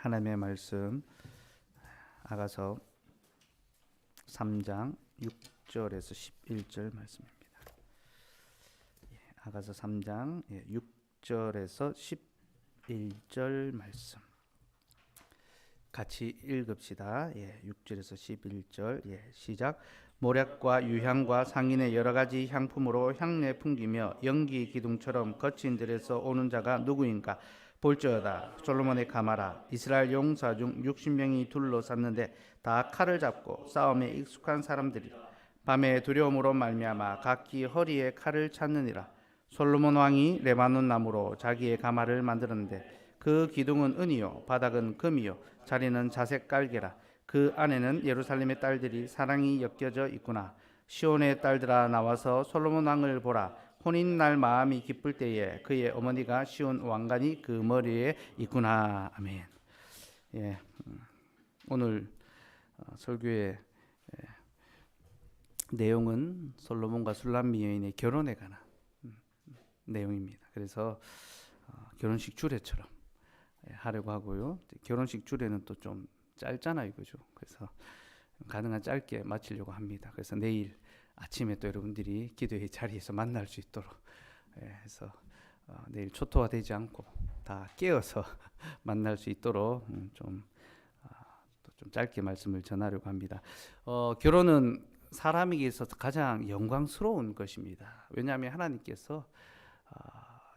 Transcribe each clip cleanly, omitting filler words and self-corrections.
하나님의 말씀 아가서 3장 6절에서 11절 말씀입니다. 아가서 3장 6절에서 11절 말씀 같이 읽읍시다. 6절에서 11절 시작. 모략과 유향과 상인의 여러 가지 향품으로 향내 풍기며 연기 기둥처럼 거친 들에서 오는 자가 누구인가? 볼지어다 솔로몬의 가마라. 이스라엘 용사 중 60명이 둘러쌌는데 다 칼을 잡고 싸움에 익숙한 사람들이라. 밤에 두려움으로 말미암아 각기 허리에 칼을 찾느니라. 솔로몬 왕이 레바논 나무로 자기의 가마를 만들었는데 그 기둥은 은이요 바닥은 금이요 자리는 자색 깔개라. 그 안에는 예루살렘의 딸들이 사랑이 엮여져 있구나. 시온의 딸들아 나와서 솔로몬 왕을 보라. 혼인날 마음이 기쁠 때에 그의 어머니가 시온 왕관이 그 머리에 있구나. 아멘. 오늘 설교의 내용은 솔로몬과 술람미 여인의 결혼에 관한 내용입니다. 그래서 결혼식 주례처럼 하려고 하고요. 결혼식 주례는 또 좀 짧잖아요, 그죠? 그래서 가능한 짧게 마치려고 합니다. 그래서 내일 아침에 또 여러분들이 기도의 자리에서 만날 수 있도록 해서 내일 초토화되지 않고 다 깨어서 만날 수 있도록 좀 짧게 말씀을 전하려고 합니다. 결혼은 사람에게 있어서 가장 영광스러운 것입니다. 왜냐하면 하나님께서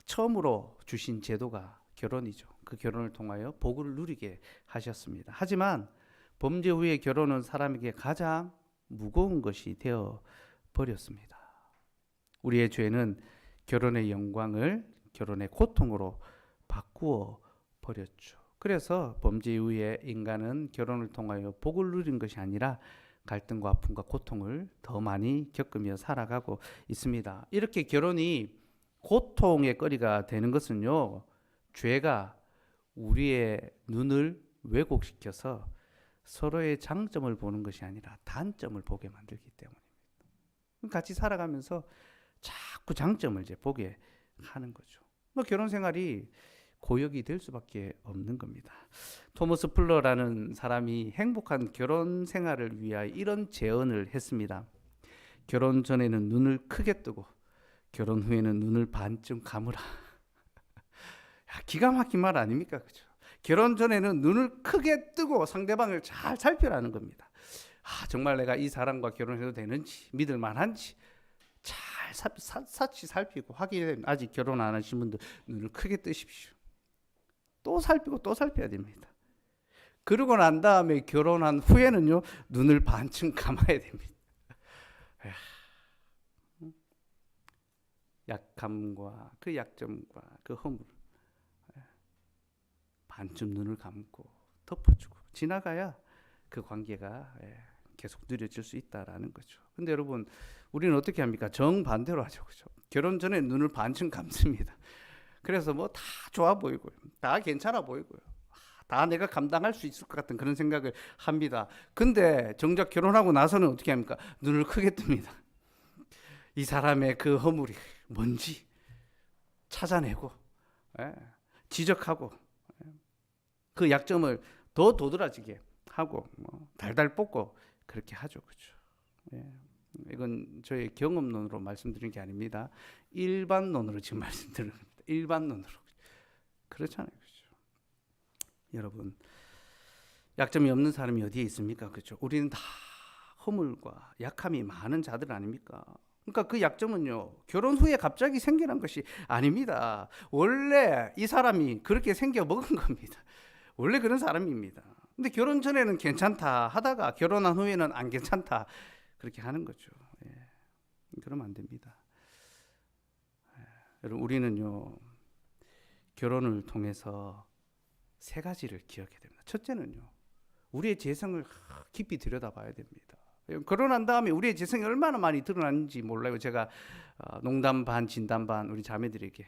처음으로 주신 제도가 결혼이죠. 그 결혼을 통하여 복을 누리게 하셨습니다. 하지만 범죄 후의 결혼은 사람에게 가장 무거운 것이 되어 버렸습니다. 우리의 죄는 결혼의 영광을 결혼의 고통으로 바꾸어 버렸죠. 그래서 범죄 이후에 인간은 결혼을 통하여 복을 누린 것이 아니라 갈등과 아픔과 고통을 더 많이 겪으며 살아가고 있습니다. 이렇게 결혼이 고통의 거리가 되는 것은요, 죄가 우리의 눈을 왜곡시켜서 서로의 장점을 보는 것이 아니라 단점을 보게 만들기 때문입니다. 같이 살아가면서 자꾸 장점을 이제 보게 하는 거죠. 결혼 생활이 고역이 될 수밖에 없는 겁니다. 토머스 플러라는 사람이 행복한 결혼 생활을 위하여 이런 제언을 했습니다. 결혼 전에는 눈을 크게 뜨고 결혼 후에는 눈을 반쯤 감으라. 기가 막힌 말 아닙니까? 그죠? 결혼 전에는 눈을 크게 뜨고 상대방을 잘 살펴라는 겁니다. 정말 내가 이 사람과 결혼해도 되는지, 믿을 만한지 잘 사치 살피고 확인해. 아직 결혼 안 하신 분들 눈을 크게 뜨십시오. 또 살피고 또 살펴야 됩니다. 그러고 난 다음에 결혼한 후에는요, 눈을 반쯤 감아야 됩니다. 약함과 그 약점과 그 허물 반쯤 눈을 감고 덮어주고 지나가야 그 관계가 계속 누려질 수 있다라는 거죠. 근데 여러분, 우리는 어떻게 합니까? 정반대로 하죠. 그죠? 결혼 전에 눈을 반쯤 감습니다. 그래서 뭐 다 좋아 보이고요. 다 괜찮아 보이고요. 다 내가 감당할 수 있을 것 같은 그런 생각을 합니다. 근데 정작 결혼하고 나서는 어떻게 합니까? 눈을 크게 뜹니다. 이 사람의 그 허물이 뭔지 찾아내고 지적하고 그 약점을 더 도드라지게 하고 달달 볶고 그렇게 하죠. 그렇죠? 이건 저의 경험론으로 말씀드리는 게 아닙니다. 일반론으로 지금 말씀드리는 겁니다. 일반론으로. 그렇잖아요. 그렇죠? 여러분, 약점이 없는 사람이 어디에 있습니까? 그렇죠? 우리는 다 허물과 약함이 많은 자들 아닙니까? 그러니까 그 약점은요, 결혼 후에 갑자기 생겨난 것이 아닙니다. 원래 이 사람이 그렇게 생겨 먹은 겁니다. 원래 그런 사람입니다. 근데 결혼 전에는 괜찮다 하다가 결혼한 후에는 안 괜찮다 그렇게 하는 거죠. 그러면 안 됩니다. 여러분, 우리는요, 결혼을 통해서 세 가지를 기억해야 됩니다. 첫째는요, 우리의 재성을 깊이 들여다봐야 됩니다. 결혼한 다음에 우리의 재성이 얼마나 많이 드러나는지 몰라요. 제가 농담 반 진담 반 우리 자매들에게,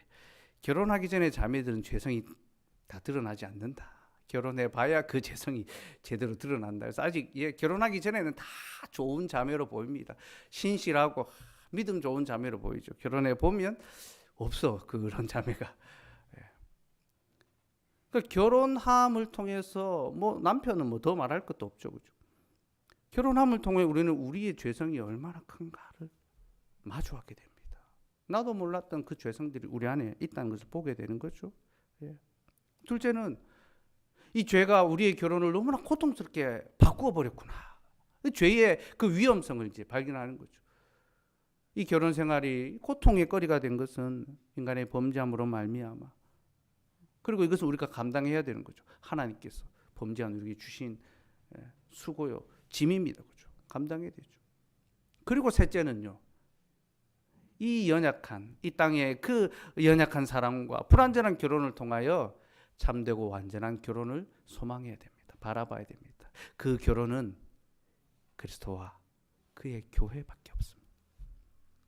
결혼하기 전에 자매들은 재성이 다 드러나지 않는다. 결혼해 봐야 그 재성이 제대로 드러난다. 그래서 아직 결혼하기 전에는 다 좋은 자매로 보입니다. 신실하고 믿음 좋은 자매로 보이죠. 결혼해 보면 없어, 그런 자매가. 그러니까 결혼함을 통해서 뭐 남편은 뭐 더 말할 것도 없죠, 그죠? 결혼함을 통해 우리는 우리의 죄성이 얼마나 큰가를 마주하게 됩니다. 나도 몰랐던 그 죄성들이 우리 안에 있다는 것을 보게 되는 거죠. 예. 둘째는 이 죄가 우리의 결혼을 너무나 고통스럽게 바꾸어 버렸구나. 죄의 그 위험성을 이제 발견하는 거죠. 이 결혼 생활이 고통의 거리가 된 것은 인간의 범죄함으로 말미암아. 그리고 이것을 우리가 감당해야 되는 거죠. 하나님께서 범죄한 우리에게 주신 수고요, 짐입니다, 그죠? 감당해야 되죠. 그리고 셋째는요, 이 연약한 이 땅의 그 연약한 사람과 불완전한 결혼을 통하여 참되고 완전한 결혼을 소망해야 됩니다. 바라봐야 됩니다. 그 결혼은 그리스도와 그의 교회밖에 없습니다.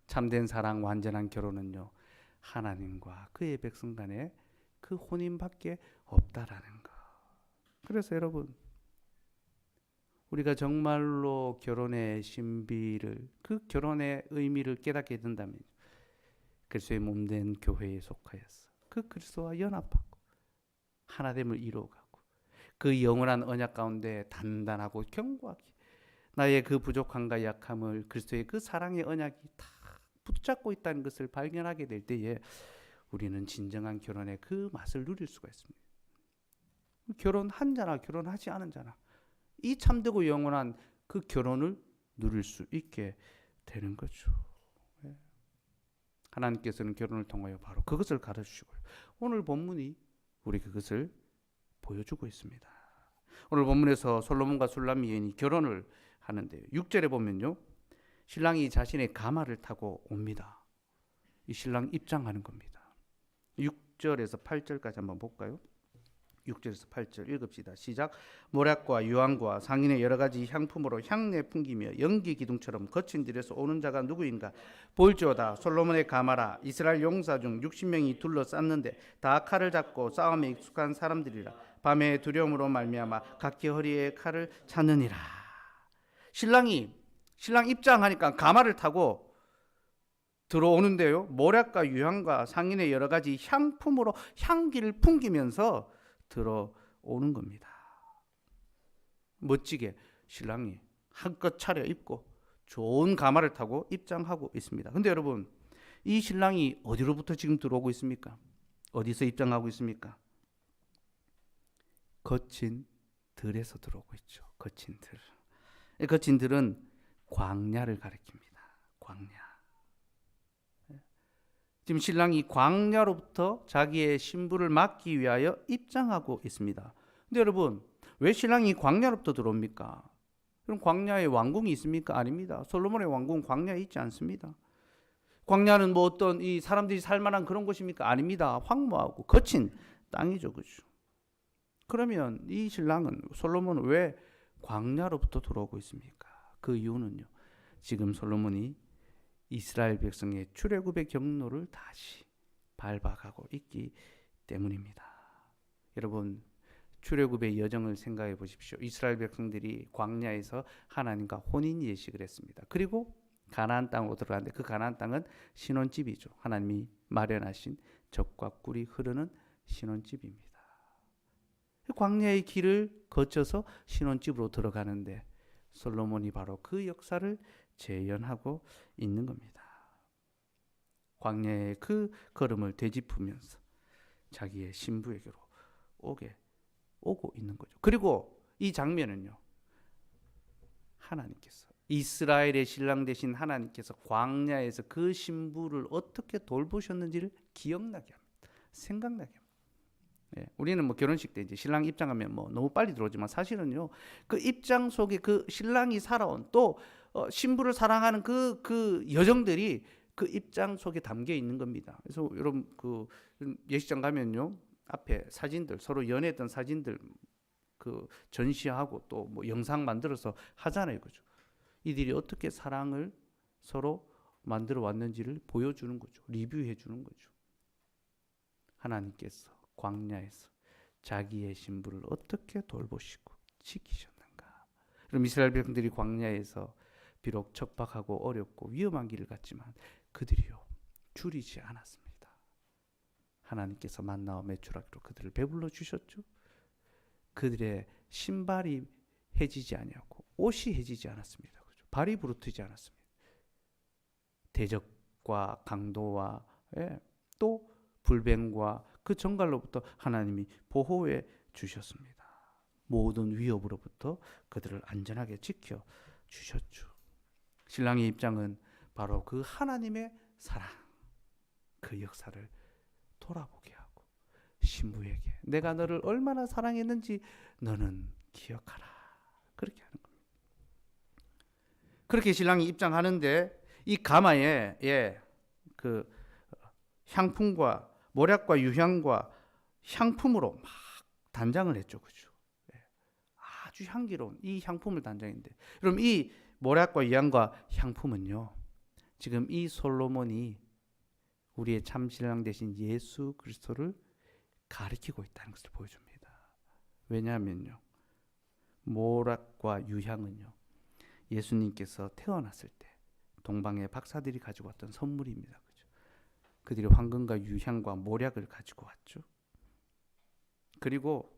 참된 사랑, 완전한 결혼은요, 하나님과 그의 백성 간의 그 혼인밖에 없다라는 거. 그래서 여러분, 우리가 정말로 결혼의 신비를, 그 결혼의 의미를 깨닫게 된다면 그리스도의 몸된 교회에 속하여서 그 그리스도와 연합하고 하나됨을 이루어가고 그 영원한 언약 가운데 단단하고 견고하게 나의 그 부족함과 약함을 그리스도의 그 사랑의 언약이 다 붙잡고 있다는 것을 발견하게 될 때에 우리는 진정한 결혼의 그 맛을 누릴 수가 있습니다. 결혼한 자나 결혼하지 않은 자나 이 참되고 영원한 그 결혼을 누릴 수 있게 되는 거죠. 하나님께서는 결혼을 통하여 바로 그것을 가르치시고요. 오늘 본문이 우리 그것을 보여주고 있습니다. 오늘 본문에서 솔로몬과 술람 여인이 결혼을 하는데요. 6절에 보면요, 신랑이 자신의 가마를 타고 옵니다. 이 신랑 입장하는 겁니다. 6절에서 8절까지 한번 볼까요? 6절에서 8절 읽읍시다. 시작. 모략과 유황과 상인의 여러 가지 향품으로 향내 풍기며 연기 기둥처럼 거친 들에서 오는 자가 누구인가? 볼지어다. 솔로몬의 가마라. 이스라엘 용사 중 60명이 둘러쌌는데 다 칼을 잡고 싸움에 익숙한 사람들이라. 밤에 두려움으로 말미암아 각기 허리에 칼을 차느니라. 신랑 입장하니까 가마를 타고 들어오는데요, 모략과 유향과 상인의 여러 가지 향품으로 향기를 풍기면서 들어오는 겁니다. 멋지게 신랑이 한껏 차려입고 좋은 가마를 타고 입장하고 있습니다. 근데 여러분, 이 신랑이 어디로부터 지금 들어오고 있습니까? 어디서 입장하고 있습니까? 거친 들에서 들어오고 있죠. 거친 들. 이 거친 들은 광야를 가리킵니다. 광야. 지금 신랑이 광야로부터 자기의 신부를 막기 위하여 입장하고 있습니다. 근데 여러분, 왜 신랑이 광야로부터 들어옵니까? 그럼 광야에 왕궁이 있습니까? 아닙니다. 솔로몬의 왕궁 광야에 있지 않습니다. 광야는 뭐 어떤 이 사람들이 살만한 그런 곳입니까? 아닙니다. 황무하고 거친 땅이죠, 그죠? 그러면 이 신랑은, 솔로몬은 왜 광야로부터 들어오고 있습니까? 그 이유는요, 지금 솔로몬이 이스라엘 백성의 출애굽의 경로를 다시 밟아가고 있기 때문입니다. 여러분, 출애굽의 여정을 생각해 보십시오. 이스라엘 백성들이 광야에서 하나님과 혼인 예식을 했습니다. 그리고 가나안 땅으로 들어갔는데 그 가나안 땅은 신혼집이죠. 하나님이 마련하신 젖과 꿀이 흐르는 신혼집입니다. 광야의 길을 거쳐서 신혼집으로 들어가는데 솔로몬이 바로 그 역사를 재현하고 있는 겁니다. 광야의 그 걸음을 되짚으면서 자기의 신부에게로 오고 있는 거죠. 그리고 이 장면은요, 하나님께서, 이스라엘의 신랑 되신 하나님께서 광야에서 그 신부를 어떻게 돌보셨는지를 기억나게 합니다. 생각나게 합니다. 예, 우리는 뭐 결혼식 때 이제 신랑 입장하면 뭐 너무 빨리 들어오지만 사실은요, 그 입장 속에 그 신랑이 살아온 또 신부를 사랑하는 그 여정들이 그 입장 속에 담겨 있는 겁니다. 그래서 여러분 그 예식장 가면요, 앞에 사진들, 서로 연애했던 사진들 그 전시하고 또 뭐 영상 만들어서 하잖아요, 그죠? 이들이 어떻게 사랑을 서로 만들어 왔는지를 보여주는 거죠. 리뷰해 주는 거죠. 하나님께서 광야에서 자기의 신부를 어떻게 돌보시고 지키셨는가. 그럼 이스라엘 백성들이 광야에서 비록 척박하고 어렵고 위험한 길을 갔지만 그들이요, 줄이지 않았습니다. 하나님께서 만나와 메추라기로 그들을 배불러 주셨죠. 그들의 신발이 해지지 아니하고 옷이 해지지 않았습니다. 그렇죠? 발이 부르트지 않았습니다. 대적과 강도와 또 불뱀과 그 정갈로부터 하나님이 보호해 주셨습니다. 모든 위협으로부터 그들을 안전하게 지켜 주셨죠. 신랑의 입장은 바로 그 하나님의 사랑, 그 역사를 돌아보게 하고 신부에게 내가 너를 얼마나 사랑했는지 너는 기억하라. 그렇게 하는 겁니다. 그렇게 신랑이 입장하는데 이 가마에 그 향품과 모략과 유향과 향품으로 막 단장을 했죠. 그죠? 아주 향기로운 이 향품을 단장했는데, 그럼 이 모략과 유향과 향품은요, 지금 이 솔로몬이 우리의 참신랑 대신 예수 그리스도를 가리키고 있다는 것을 보여줍니다. 왜냐하면요, 모략과 유향은요, 예수님께서 태어났을 때 동방의 박사들이 가지고 왔던 선물입니다. 그죠? 그들이 황금과 유향과 모략을 가지고 왔죠. 그리고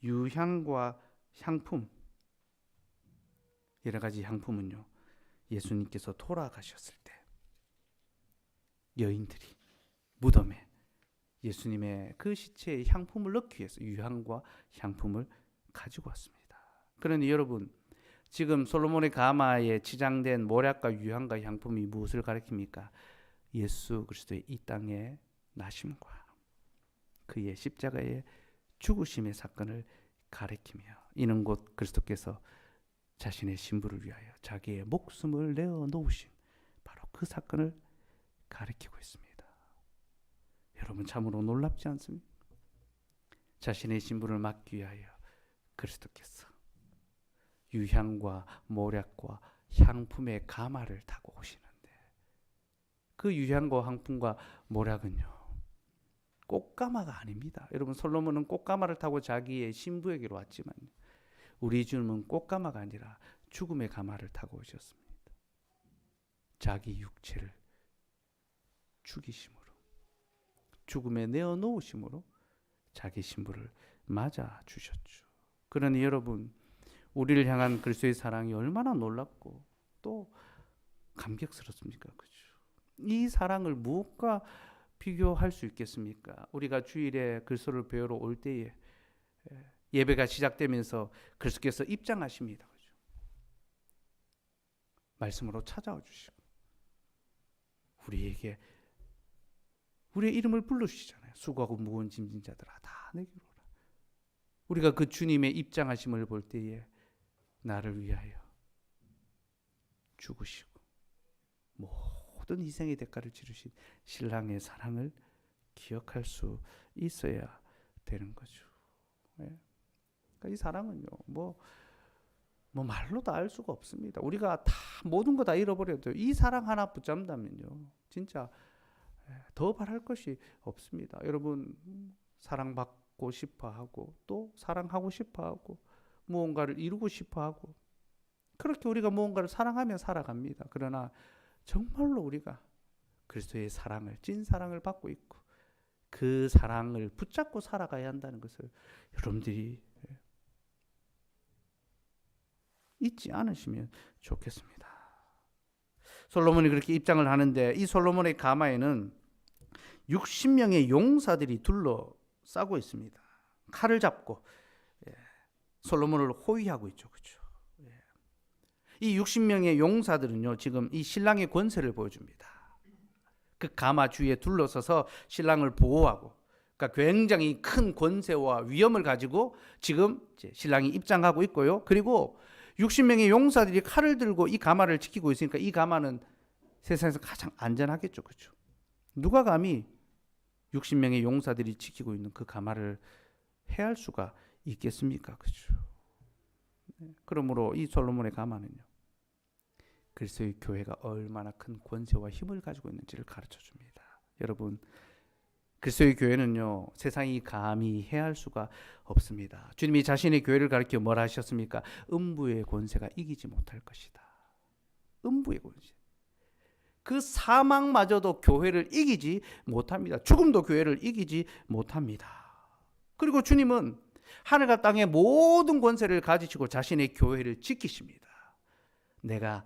유향과 향품, 여러 가지 향품은요, 예수님께서 돌아가셨을 때 여인들이 무덤에 예수님의 그 시체에 향품을 넣기 위해서 유향과 향품을 가지고 왔습니다. 그러니 여러분, 지금 솔로몬의 가마에 치장된 모략과 유향과 향품이 무엇을 가리킵니까? 예수 그리스도의 이 땅의 나심과 그의 십자가의 죽으심의 사건을 가리키며, 이는 곧 그리스도께서 자신의 신부를 위하여 자기의 목숨을 내어 놓으신 바로 그 사건을 가리키고 있습니다. 여러분, 참으로 놀랍지 않습니까? 자신의 신부를 막기 위하여 그리스도께서 유향과 모략과 향품의 가마를 타고 오시는데, 그 유향과 향품과 모략은요, 꽃가마가 아닙니다. 여러분, 솔로몬은 꽃가마를 타고 자기의 신부에게로 왔지만 우리 주님은 꽃가마가 아니라 죽음의 가마를 타고 오셨습니다. 자기 육체를 죽이심으로, 죽음에 내어놓으심으로 자기 신부를 맞아 주셨죠. 그러니 여러분, 우리를 향한 그리스도의 사랑이 얼마나 놀랍고 또 감격스럽습니까? 그렇죠? 이 사랑을 무엇과 비교할 수 있겠습니까? 우리가 주일에 그리스도를 배우러 올 때에 예배가 시작되면서 그리스도께서 입장하십니다. 그렇죠? 말씀으로 찾아와 주시고 우리에게 우리의 이름을 불러주시잖아요. 수고하고 무거운 짐진 자들아 다 내게로 오라. 우리가 그 주님의 입장하심을 볼 때에 나를 위하여 죽으시고 모든 희생의 대가를 치르신 신랑의 사랑을 기억할 수 있어야 되는 거죠. 그러니까 이 사랑은요, 뭐 말로 다 알 수가 없습니다. 우리가 다 모든 거 다 잃어버려도 이 사랑 하나 붙잡는다면요, 진짜 더 바랄 것이 없습니다. 여러분, 사랑받고 싶어하고 또 사랑하고 싶어하고 무언가를 이루고 싶어하고 그렇게 우리가 무언가를 사랑하며 살아갑니다. 그러나 정말로 우리가 그리스도의 사랑을, 찐 사랑을 받고 있고 그 사랑을 붙잡고 살아가야 한다는 것을 여러분들이 잊지 않으시면 좋겠습니다. 솔로몬이 그렇게 입장을 하는데 이 솔로몬의 가마에는 60명의 용사들이 둘러싸고 있습니다. 칼을 잡고 솔로몬을 호위하고 있죠. 그렇죠? 이 60명의 용사들은요, 지금 이 신랑의 권세를 보여줍니다. 그 가마 주위에 둘러서서 신랑을 보호하고, 그러니까 굉장히 큰 권세와 위엄을 가지고 지금 신랑이 입장하고 있고요. 그리고 60명의 용사들이 칼을 들고 이 가마를 지키고 있으니까 이 가마는 세상에서 가장 안전하겠죠. 그렇죠? 누가 감히 60명의 용사들이 지키고 있는 그 가마를 해할 수가 있겠습니까? 그렇죠? 그러므로 이 솔로몬의 가마는요, 그리스도의 교회가 얼마나 큰 권세와 힘을 가지고 있는지를 가르쳐 줍니다. 여러분, 그리스도의 교회는요, 세상이 감히 해할 수가 없습니다. 주님이 자신의 교회를 가리켜 뭐라 하셨습니까? 음부의 권세가 이기지 못할 것이다. 음부의 권세. 그 사망마저도 교회를 이기지 못합니다. 죽음도 교회를 이기지 못합니다. 그리고 주님은 하늘과 땅의 모든 권세를 가지시고 자신의 교회를 지키십니다. 내가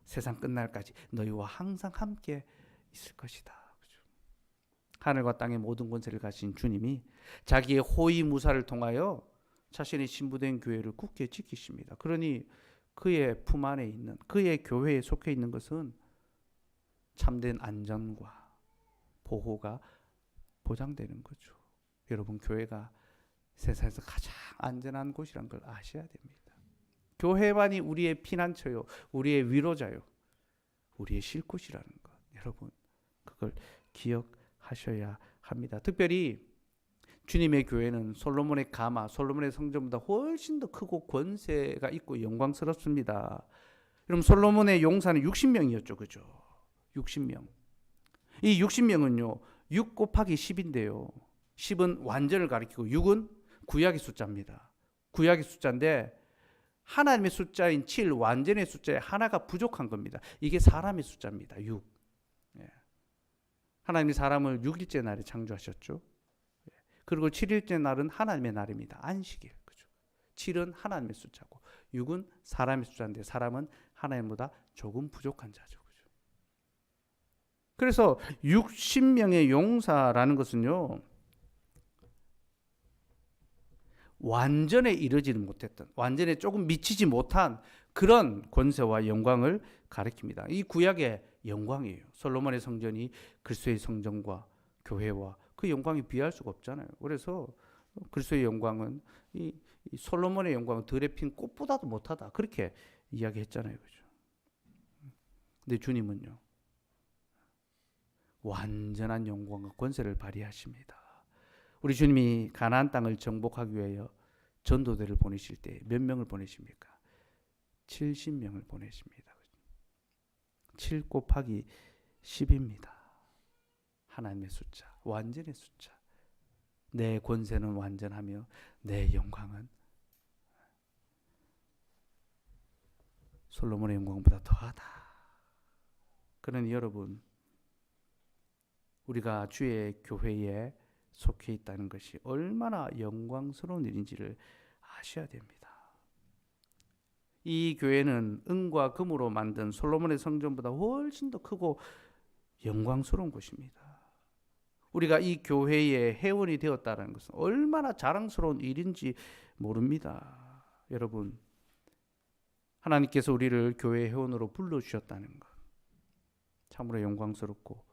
세상 끝날까지 너희와 항상 함께 있을 것이다. 하늘과 땅의 모든 권세를 가진 주님이 자기의 호위무사를 통하여 자신의 신부된 교회를 굳게 지키십니다. 그러니 그의 품 안에 있는, 그의 교회에 속해 있는 것은 참된 안전과 보호가 보장되는 거죠. 여러분, 교회가 세상에서 가장 안전한 곳이란 걸 아셔야 됩니다. 교회만이 우리의 피난처요, 우리의 위로자요, 우리의 쉴 곳이라는 것. 여러분, 그걸 기억하셔야 합니다. 특별히 주님의 교회는 솔로몬의 가마, 솔로몬의 성전보다 훨씬 더 크고 권세가 있고 영광스럽습니다. 여러분, 솔로몬의 용사는 60명이었죠. 그죠? 60명. 이 60명은요, 6 곱하기 10인데요. 10은 완전을 가리키고 6은 구약의 숫자입니다. 구약의 숫자인데 하나님의 숫자인 7, 완전의 숫자에 하나가 부족한 겁니다. 이게 사람의 숫자입니다. 6. 하나님이 사람을 6일째 날에 창조하셨죠. 그리고 7일째 날은 하나님의 날입니다. 안식일. 그죠? 7은 하나님의 숫자고 6은 사람의 숫자인데 사람은 하나님보다 조금 부족한 자죠. 그죠? 그래서 60명의 용사라는 것은요, 완전에 이르지는 못했던, 완전에 조금 미치지 못한 그런 권세와 영광을 가리킵니다. 이 구약의 영광이에요. 솔로몬의 성전이 그리스도의 성전과 교회와 그 영광이 비할 수가 없잖아요. 그래서 그리스도의 영광은 이 솔로몬의 영광은 들에 핀 꽃보다도 못하다, 그렇게 이야기했잖아요. 그죠? 근데 주님은요, 완전한 영광과 권세를 발휘하십니다. 우리 주님이 가나안 땅을 정복하기 위하여 전도대를 보내실 때 몇 명을 보내십니까? 70명을 보내십니다. 7 곱하기 10입니다. 하나님의 숫자, 완전의 숫자. 내 권세는 완전하며 내 영광은 솔로몬의 영광보다 더하다. 그러니 여러분, 우리가 주의 교회에 속해 있다는 것이 얼마나 영광스러운 일인지를 아셔야 됩니다. 이 교회는 은과 금으로 만든 솔로몬의 성전보다 훨씬 더 크고 영광스러운 곳입니다. 우리가 이 교회의 회원이 되었다는 것은 얼마나 자랑스러운 일인지 모릅니다. 여러분, 하나님께서 우리를 교회 회원으로 불러주셨다는 것, 참으로 영광스럽고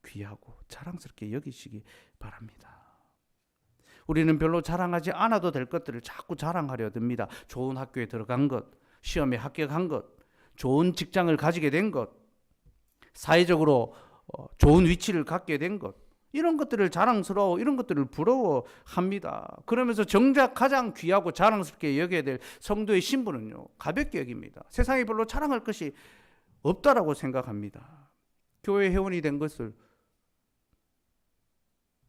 귀하고 자랑스럽게 여기시기 바랍니다. 우리는 별로 자랑하지 않아도 될 것들을 자꾸 자랑하려 듭니다. 좋은 학교에 들어간 것, 시험에 합격한 것, 좋은 직장을 가지게 된 것, 사회적으로 좋은 위치를 갖게 된 것, 이런 것들을 자랑스러워, 이런 것들을 부러워합니다. 그러면서 정작 가장 귀하고 자랑스럽게 여겨야 될 성도의 신분은요, 가볍게 여깁니다. 세상에 별로 자랑할 것이 없다라고 생각합니다. 교회 회원이 된 것을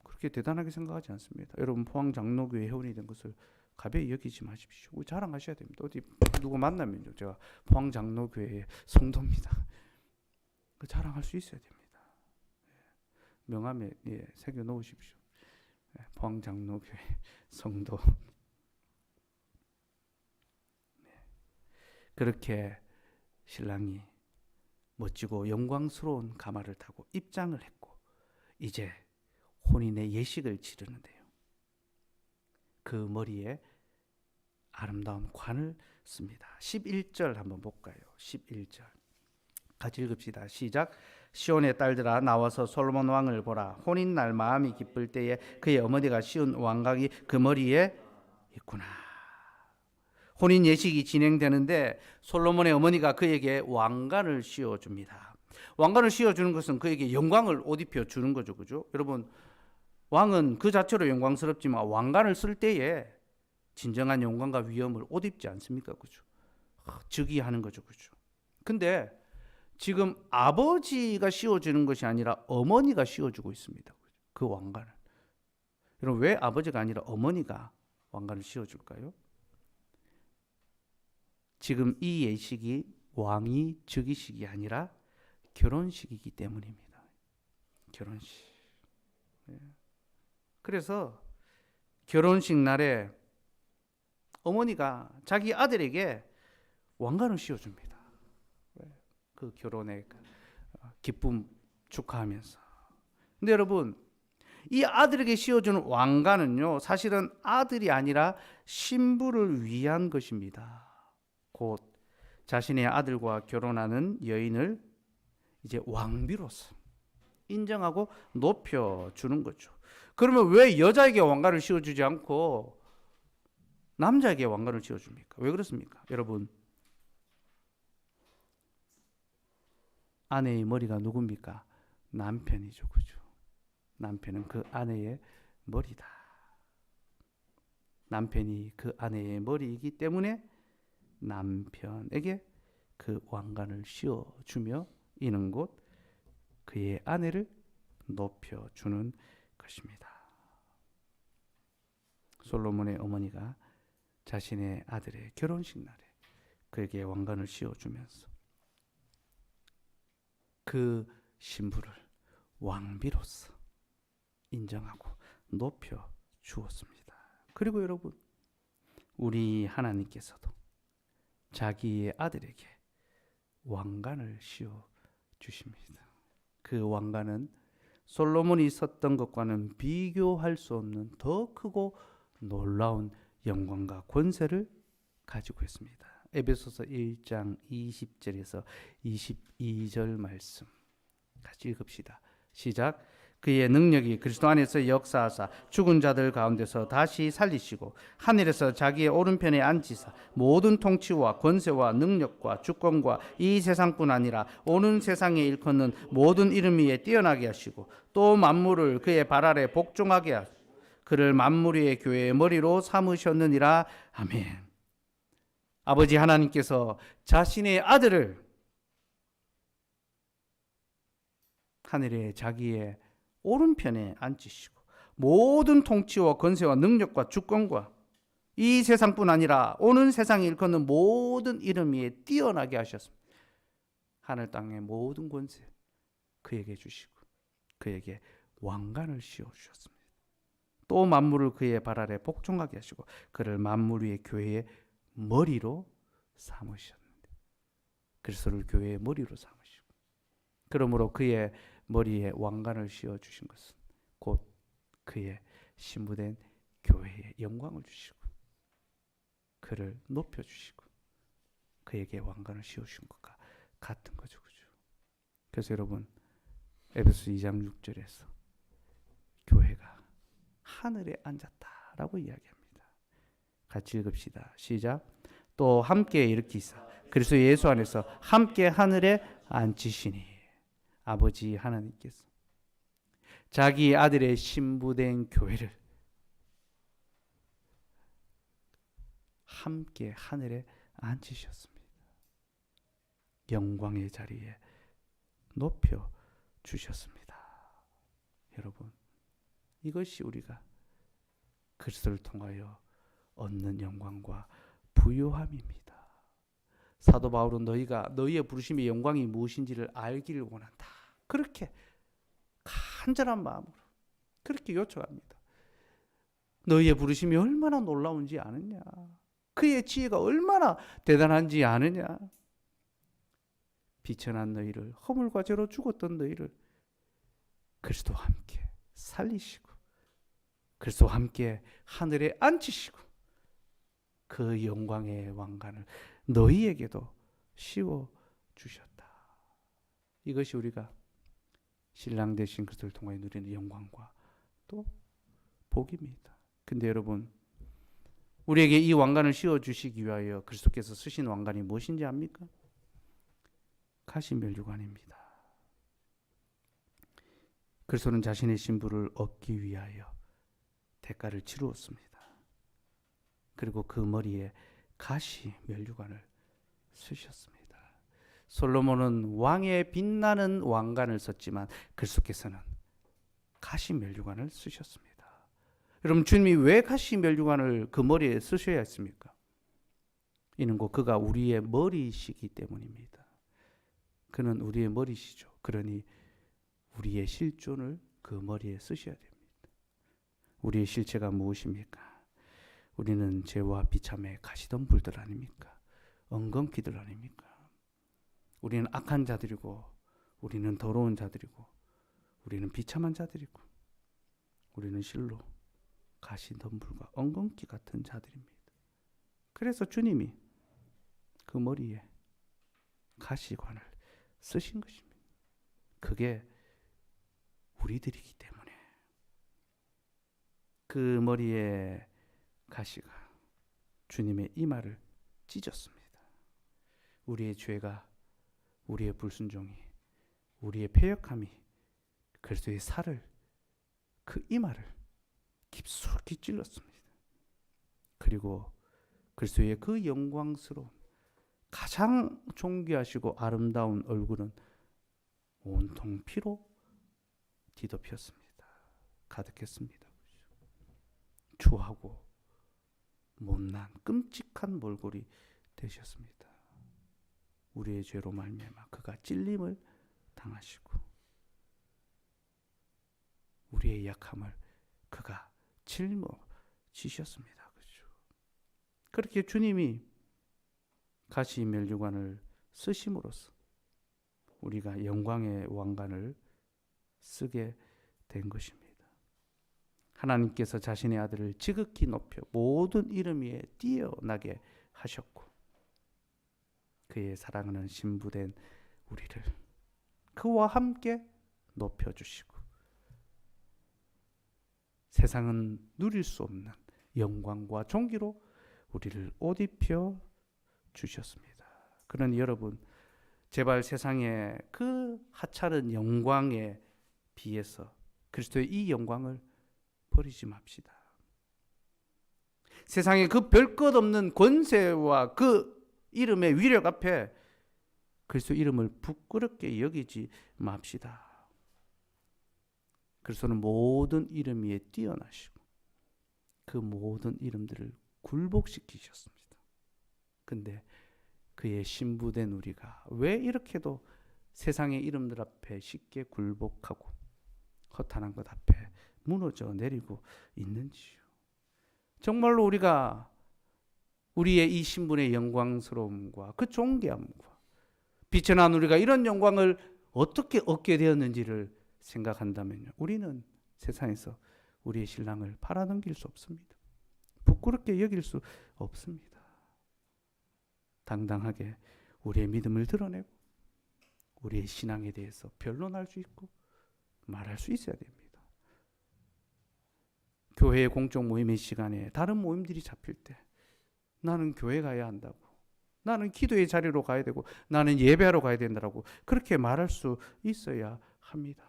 그렇게 대단하게 생각하지 않습니다. 여러분, 포항 장로교회 회원이 된 것을 가벼이 여기지 마십시오. 자랑하셔야 됩니다. 어디 누구 만나면요, 제가 포항 장로교회의 성도입니다. 자랑할 수 있어야 됩니다. 명함에 새겨 놓으십시오. 포항 장로교회 성도. 그렇게 신랑이 멋지고 영광스러운 가마를 타고 입장을 했고 이제 혼인의 예식을 치르는데요, 그 머리에 아름다운 관을 씁니다. 11절 한번 볼까요? 11절 같이 읽읍시다. 시작. 시온의 딸들아, 나와서 솔로몬 왕을 보라. 혼인날 마음이 기쁠 때에 그의 어머니가 씌운 왕각이 그 머리에 있구나. 혼인 예식이 진행되는데 솔로몬의 어머니가 그에게 왕관을 씌워줍니다. 왕관을 씌워주는 것은 그에게 영광을 옷 입혀주는 거죠. 그죠? 여러분, 왕은 그 자체로 영광스럽지만 왕관을 쓸 때에 진정한 영광과 위엄을 옷 입지 않습니까? 그죠? 즉위하는 거죠. 그죠? 근데 지금 아버지가 씌워주는 것이 아니라 어머니가 씌워주고 있습니다. 그 왕관을. 여러분, 왜 아버지가 아니라 어머니가 왕관을 씌워줄까요? 지금 이 예식이 왕이 즉위식이 아니라 결혼식이기 때문입니다. 결혼식. 그래서 결혼식 날에 어머니가 자기 아들에게 왕관을 씌워줍니다. 그 결혼의 기쁨 축하하면서. 근데 여러분, 이 아들에게 씌워주는 왕관은요, 사실은 아들이 아니라 신부를 위한 것입니다. 곧 자신의 아들과 결혼하는 여인을 이제 왕비로서 인정하고 높여주는 거죠. 그러면 왜 여자에게 왕관을 씌워주지 않고 남자에게 왕관을 씌워줍니까? 왜 그렇습니까? 여러분, 아내의 머리가 누굽니까? 남편이죠. 그죠? 남편은 그 아내의 머리다. 남편이 그 아내의 머리이기 때문에 남편에게 그 왕관을 씌워주며 이는 곧 그의 아내를 높여주는 것입니다. 솔로몬의 어머니가 자신의 아들의 결혼식 날에 그에게 왕관을 씌워주면서 그 신부를 왕비로서 인정하고 높여 주었습니다. 그리고 여러분, 우리 하나님께서도 자기의 아들에게 왕관을 씌워 주십니다. 그 왕관은 솔로몬이 썼던 것과는 비교할 수 없는 더 크고 놀라운 영광과 권세를 가지고 있습니다. 에베소서 1장 20절에서 22절 말씀 같이 읽읍시다. 시작. 그의 능력이 그리스도 안에서 역사하사 죽은 자들 가운데서 다시 살리시고 하늘에서 자기의 오른편에 앉히사 모든 통치와 권세와 능력과 주권과 이 세상뿐 아니라 오는 세상에 일컫는 모든 이름 위에 뛰어나게 하시고 또 만물을 그의 발 아래 복종하게 하시고 그를 만물 위의 교회의 머리로 삼으셨느니라. 아멘. 아버지 하나님께서 자신의 아들을 하늘에 자기의 오른편에 앉히시고 모든 통치와 권세와 능력과 주권과 이 세상뿐 아니라 오는 세상에 일컫는 모든 이름 위에 뛰어나게 하셨습니다. 하늘 땅의 모든 권세 그에게 주시고 그에게 왕관을 씌워주셨습니다. 또 만물을 그의 발 아래 복종하게 하시고 그를 만물 위의 교회의 머리로 삼으셨는데 그리스도를 교회의 머리로 삼으시고 그러므로 그의 머리에 왕관을 씌워주신 것은 곧 그의 신부된 교회에 영광을 주시고 그를 높여주시고 그에게 왕관을 씌우신 것과 같은 거죠. 그죠? 그래서 여러분 에베소 2장 6절에서 교회가 하늘에 앉았다라고 이야기합니다. 같이 읽읍시다. 시작. 또 함께 일으키사 그리스도 예수 안에서 함께 하늘에 앉히시니 아버지 하나님께서 자기 아들의 신부된 교회를 함께 하늘에 앉히셨습니다. 영광의 자리에 높여 주셨습니다. 여러분, 이것이 우리가 그리스도를 통하여 얻는 영광과 부요함입니다. 사도 바울은 너희가 너희의 부르심의 영광이 무엇인지를 알기를 원한다. 그렇게 간절한 마음으로 그렇게 요청합니다. 너희의 부르심이 얼마나 놀라운지 아느냐? 그의 지혜가 얼마나 대단한지 아느냐? 비천한 너희를 허물과 죄로 죽었던 너희를 그리스도와 함께 살리시고 그리스도와 함께 하늘에 앉히시고 그 영광의 왕관을 너희에게도 씌워 주셨다. 이것이 우리가 신랑 되신 그리스도를 통하여 누리는 영광과 또 복입니다. 근데 여러분, 우리에게 이 왕관을 씌워 주시기 위하여 그리스도께서 쓰신 왕관이 무엇인지 압니까? 가시면류관입니다. 그리스도는 자신의 신부를 얻기 위하여 대가를 치루었습니다. 그리고 그 머리에 가시면류관을 쓰셨습니다. 솔로몬은 왕의 빛나는 왕관을 썼지만 그리스도께서는 가시면류관을 쓰셨습니다. 여러분, 주님이 왜 가시면류관을 그 머리에 쓰셔야 했습니까? 이는 곧 그가 우리의 머리이시기 때문입니다. 그는 우리의 머리시죠. 그러니 우리의 실존을 그 머리에 쓰셔야 됩니다. 우리의 실체가 무엇입니까? 우리는 죄와 비참에 가시덤불들 아닙니까? 엉겅퀴들 아닙니까? 우리는 악한 자들이고, 우리는 더러운 자들이고, 우리는 비참한 자들이고, 우리는 실로 가시덤불과 엉겅퀴 같은 자들입니다. 그래서 주님이 그 머리에 가시관을 쓰신 것입니다. 그게 우리들이기 때문에 그 머리에 가시가 주님의 이마를 찢었습니다. 우리의 죄가, 우리의 불순종이, 우리의 패역함이 그리스도의 살을, 그 이마를 깊숙이 찔렀습니다. 그리고 그리스도의 그 영광스러운 가장 존귀하시고 아름다운 얼굴은 온통 피로 뒤덮였습니다. 가득했습니다. 추하고 못난 끔찍한 몰골이 되셨습니다. 우리의 죄로 말미암아 그가 찔림을 당하시고 우리의 약함을 그가 짊어지셨습니다. 그렇죠? 그렇게 주님이 가시 면류관을 쓰심으로써 우리가 영광의 왕관을 쓰게 된 것입니다. 하나님께서 자신의 아들을 지극히 높여 모든 이름 위에 뛰어나게 하셨고 그의 사랑하는 신부된 우리를 그와 함께 높여주시고 세상은 누릴 수 없는 영광과 존귀로 우리를 옷 입혀 주셨습니다. 그러니 여러분, 제발 세상의 그 하찮은 영광에 비해서 그리스도의 이 영광을 버리지 맙시다. 세상의 그 별 것 없는 권세와 그 이름의 위력 앞에 그리스도 이름을 부끄럽게 여기지 맙시다. 그리스도는 모든 이름 위에 뛰어나시고 그 모든 이름들을 굴복시키셨습니다. 근데 그의 신부된 우리가 왜 이렇게도 세상의 이름들 앞에 쉽게 굴복하고 허탄한 것 앞에 무너져 내리고 있는지요. 정말로 우리가 우리의 이 신분의 영광스러움과 그 존귀함과 빛에 난 우리가 이런 영광을 어떻게 얻게 되었는지를 생각한다면요, 우리는 세상에서 우리의 신랑을 팔아넘길 수 없습니다. 부끄럽게 여길 수 없습니다. 당당하게 우리의 믿음을 드러내고 우리의 신앙에 대해서 변론할 수 있고 말할 수 있어야 됩니다. 교회의 공적 모임의 시간에 다른 모임들이 잡힐 때 나는 교회 가야 한다고, 나는 기도의 자리로 가야 되고, 나는 예배하러 가야 된다고 그렇게 말할 수 있어야 합니다.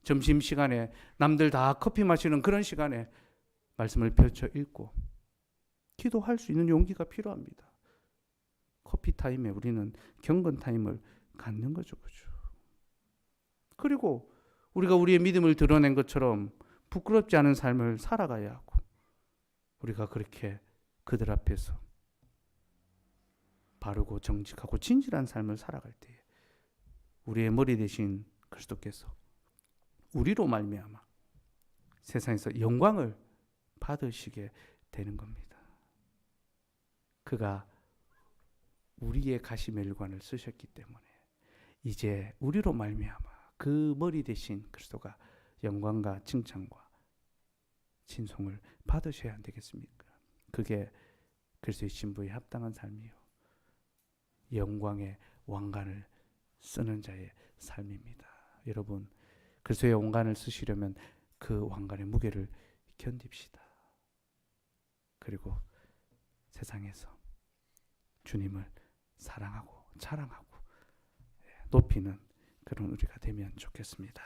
점심시간에 남들 다 커피 마시는 그런 시간에 말씀을 펼쳐 읽고 기도할 수 있는 용기가 필요합니다. 커피 타임에 우리는 경건 타임을 갖는 거죠. 그렇죠? 그리고 우리가 우리의 믿음을 드러낸 것처럼 부끄럽지 않은 삶을 살아가야 하고, 우리가 그렇게 그들 앞에서 바르고 정직하고 진실한 삶을 살아갈 때에 우리의 머리 대신 그리스도께서 우리로 말미암아 세상에서 영광을 받으시게 되는 겁니다. 그가 우리의 가시멜관을 쓰셨기 때문에 이제 우리로 말미암아 그 머리 대신 그리스도가 영광과 칭찬과 진송을 받으셔야 안 되겠습니까? 그게 그리스도의 신부에 합당한 삶이요, 영광의 왕관을 쓰는 자의 삶입니다. 여러분, 그리스도의 왕관을 쓰시려면 그 왕관의 무게를 견딥시다. 그리고 세상에서 주님을 사랑하고 자랑하고 높이는 그런 우리가 되면 좋겠습니다.